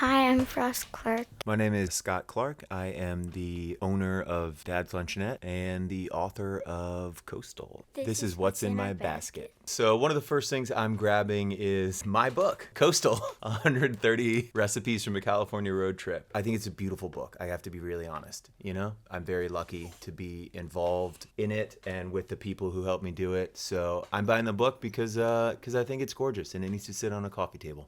Hi, I'm Frost Clark. My name is Scott Clark. I am the owner of Dad's Luncheonette and the author of Coastal. This is What's in My Basket. So one of the first things I'm grabbing is my book, Coastal, 130 Recipes from a California Road Trip. I think it's a beautiful book. I have to be really honest. I'm very lucky to be involved in it and with the people who helped me do it. So I'm buying the book because I think it's gorgeous and it needs to sit on a coffee table.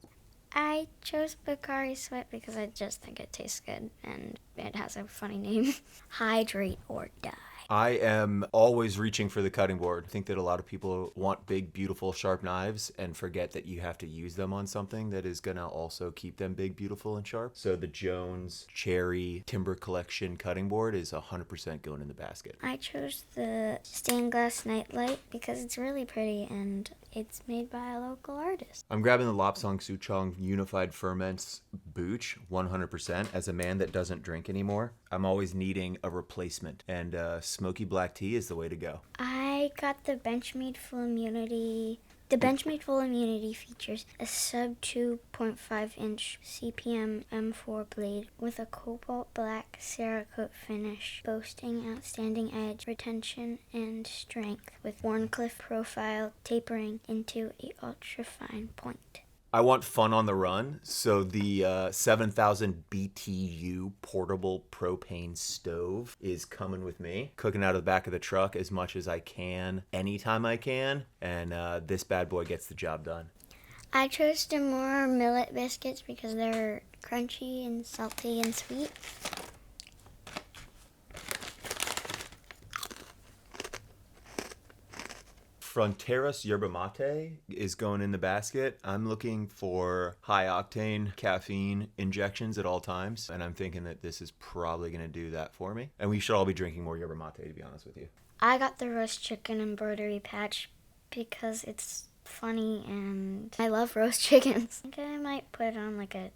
I chose Bacardi Sweat because I just think it tastes good and it has a funny name. Hydrate or die. I am always reaching for the cutting board. I think that a lot of people want big, beautiful, sharp knives and forget that you have to use them on something that is going to also keep them big, beautiful, and sharp. So the Jones Cherry Timber Collection cutting board is 100% going in the basket. I chose the stained glass nightlight because it's really pretty and it's made by a local artist. I'm grabbing the Lapsang Souchong Unified Ferments Booch 100%. As a man that doesn't drink anymore, I'm always needing a replacement, and smoky black tea is the way to go. I got the Benchmade Full Immunity. The Benchmade Full Immunity features a sub 2.5 inch CPM M4 blade with a cobalt black Cerakote finish, boasting outstanding edge, retention, and strength, with Wharncliffe profile tapering into a ultra-fine point. I want fun on the run, so the 7,000 BTU portable propane stove is coming with me. Cooking out of the back of the truck as much as I can, anytime I can, and this bad boy gets the job done. I chose Demore millet biscuits because they're crunchy and salty and sweet. Fronteras Yerba Mate is going in the basket. I'm looking for high octane caffeine injections at all times, and I'm thinking that this is probably going to do that for me. And we should all be drinking more Yerba Mate, to be honest with you. I got the roast chicken embroidery patch because it's funny and I love roast chickens. I think I might put it on like a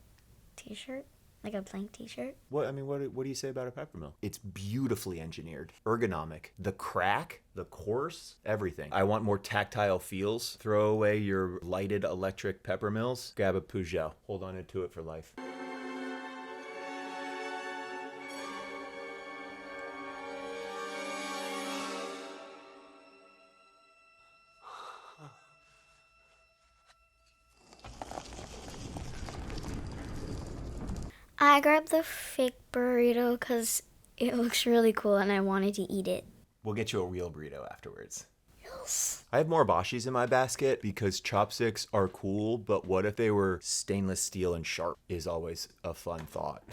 t-shirt. Like a blank t-shirt. What do you say about a peppermill? It's beautifully engineered, ergonomic. The crack, the coarse, everything. I want more tactile feels. Throw away your lighted electric peppermills. Grab a Peugeot. Hold on to it for life. I grabbed the fake burrito because it looks really cool and I wanted to eat it. We'll get you a real burrito afterwards. Yes. I have more bashis in my basket because chopsticks are cool, but what if they were stainless steel and sharp is always a fun thought.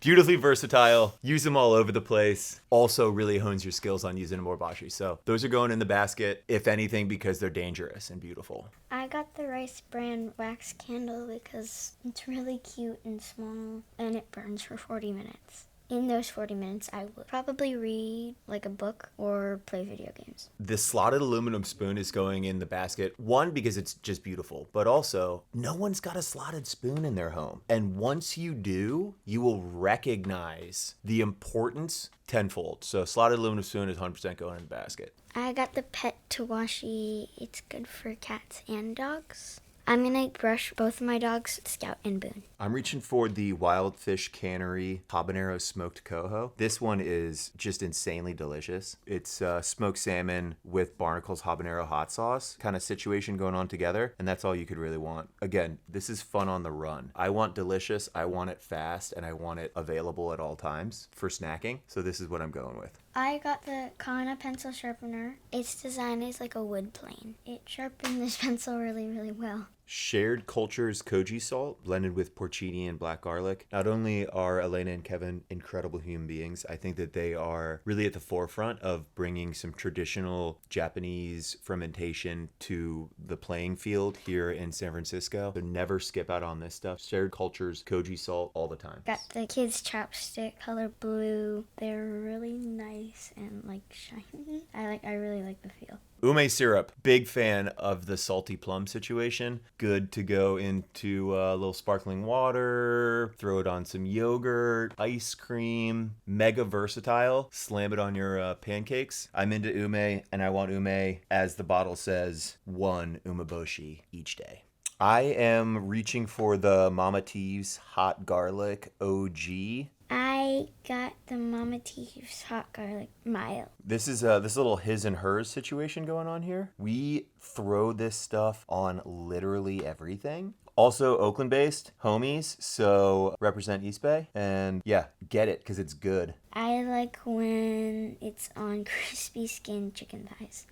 Beautifully versatile. Use them all over the place. Also really hones your skills on using a morbashi. So those are going in the basket, if anything, because they're dangerous and beautiful. I got the Rice brand wax candle because it's really cute and small and it burns for 40 minutes. In those 40 minutes, I would probably read like a book or play video games. The slotted aluminum spoon is going in the basket. One, because it's just beautiful, but also no one's got a slotted spoon in their home. And once you do, you will recognize the importance tenfold. So slotted aluminum spoon is 100% going in the basket. I got the Pet Tawashi. It's good for cats and dogs. I'm going to brush both of my dogs, Scout and Boone. I'm reaching for the Wild Fish Cannery Habanero Smoked Coho. This one is just insanely delicious. It's smoked salmon with Barnacle's Habanero hot sauce kind of situation going on together, and that's all you could really want. Again, this is fun on the run. I want delicious, I want it fast, and I want it available at all times for snacking, so this is what I'm going with. I got the Kana pencil sharpener. Its design is like a wood plane. It sharpened this pencil really, really well. Shared Cultures Koji salt blended with porcini and black garlic. Not only are Elena and Kevin incredible human beings, I think that they are really at the forefront of bringing some traditional Japanese fermentation to the playing field here in San Francisco. So never skip out on this stuff. Shared Cultures Koji salt all the time. Got the kids' chopstick, color blue. They're really nice and like shiny. I really like the feel. Ume syrup, big fan of the salty plum situation. Good to go into a little sparkling water, throw it on some yogurt, ice cream, mega versatile. Slam it on your pancakes. I'm into ume, and I want ume, as the bottle says, one umeboshi each day. I am reaching for the Mama T's Hot Garlic OG. I got the Mama T's Hot Garlic Mild. This is this little his and hers situation going on here. We throw this stuff on literally everything. Also Oakland based, homies, so represent East Bay. And yeah, get it because it's good. I like when it's on crispy skin chicken thighs.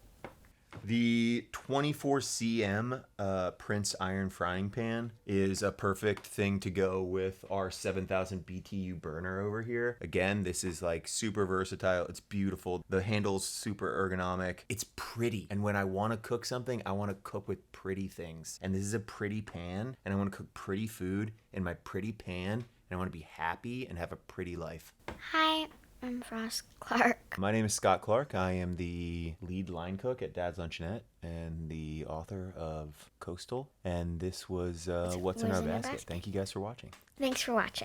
The 24 cm Prince Iron Frying Pan is a perfect thing to go with our 7000 BTU burner over here. Again, this is like super versatile. It's beautiful. The handle's super ergonomic. It's pretty. And when I want to cook something, I want to cook with pretty things. And this is a pretty pan, and I want to cook pretty food in my pretty pan, and I want to be happy and have a pretty life. Hi, I'm Frost Clark. My name is Scott Clark. I am the lead line cook at Dad's Luncheonette and the author of Coastal. And this was What's in Our Basket. Thank you guys for watching. Thanks for watching.